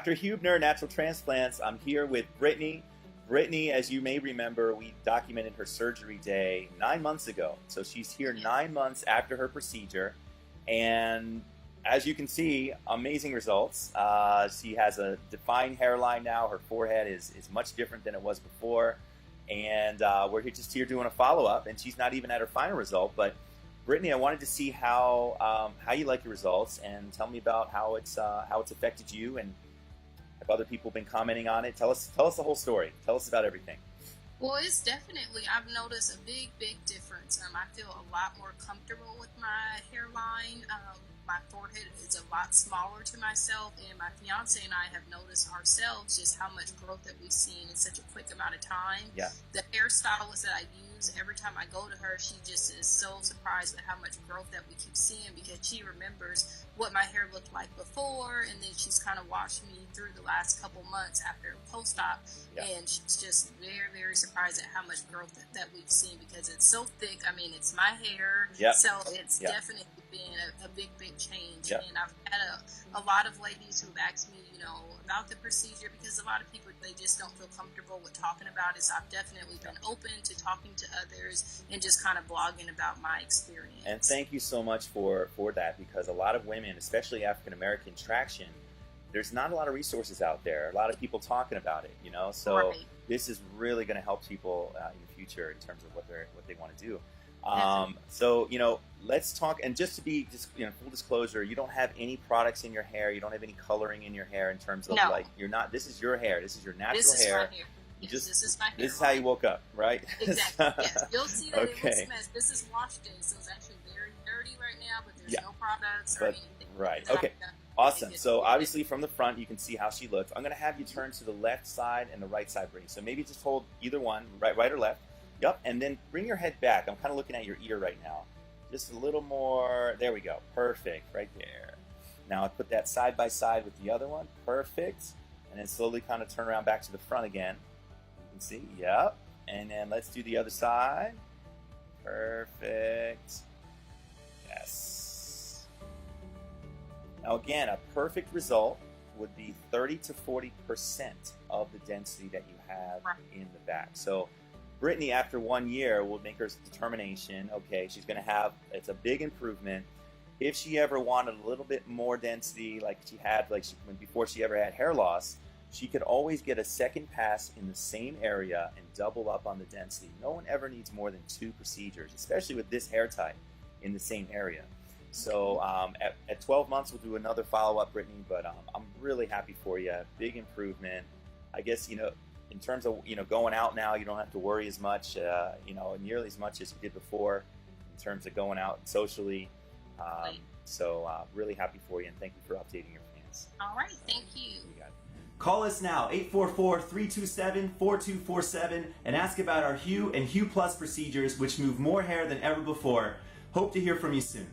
Dr. Huebner, Natural Transplants. I'm here with Brittany. Brittany, as you may remember, we documented her surgery day 9 months ago. So she's here 9 months after her procedure. And as you can see, amazing results. She has a defined hairline now. Her forehead is much different than it was before. And we're just here doing a follow-up. And she's not even at her final result. But Brittany, I wanted to see how you like your results, and tell me about how it's affected you, and have other people been commenting on it. Tell us the whole story. Tell us about everything. Well, it's definitely, I've noticed a big difference. I feel a lot more comfortable with my hairline. My forehead is a lot smaller to myself, and my fiance and I have noticed ourselves just how much growth that we've seen in such a quick amount of time. Yeah. The hairstylist that I use, every time I go to her, she just is so surprised at how much growth that we keep seeing, because she remembers what my hair looked like before, and then she's kind of watched me through the last couple months after post-op, and she's just very surprised at how much growth that we've seen, because it's so thick. I mean, it's my hair, so it's definitely been a big change. And I've had a lot of ladies who have asked me, about the procedure, because a lot of people, they just don't feel comfortable with talking about it. So I've definitely been open to talking to others and just kind of blogging about my experience. And thank you so much for that, because a lot of women, especially African American traction, there's not a lot of resources out there. A lot of people talking about it, So this is really going to help people in the future in terms of what they want to do. So let's talk. And just full disclosure, you don't have any products in your hair. You don't have any coloring in your hair in terms of you're not. This is your hair. This is your natural hair. My hair. This is my hair. This is how you woke up, right? Exactly. Yes. You'll see that it looks a mess. This is wash day, so it's actually very dirty right now. But there's no products or anything. Right. Okay. Awesome. So obviously from the front, you can see how she looks. I'm going to have you turn to the left side and the right side, Brittany. So maybe just hold either one, right or left. Yep, and then bring your head back. I'm kind of looking at your ear right now. Just a little more. There we go. Perfect. Right there. Now I put that side by side with the other one. Perfect. And then slowly kind of turn around back to the front again. You can see. Yep. And then let's do the other side. Perfect. Yes. Now again, a perfect result would be 30 to 40% of the density that you have in the back. So Brittany, after 1 year, will make her determination. Okay, she's going to have, it's a big improvement. If she ever wanted a little bit more density, like she had, before she ever had hair loss, she could always get a second pass in the same area and double up on the density. No one ever needs more than 2 procedures, especially with this hair type in the same area. So at 12 months, we'll do another follow-up, Brittany, but I'm really happy for you. Big improvement. I guess, in terms of going out now, you don't have to worry as much, nearly as much as you did before, in terms of going out socially. So really happy for you, and thank you for updating your fans. All right, thank you. Call us now, 844-327-4247, and ask about our Hue and Hue Plus procedures, which move more hair than ever before. Hope to hear from you soon.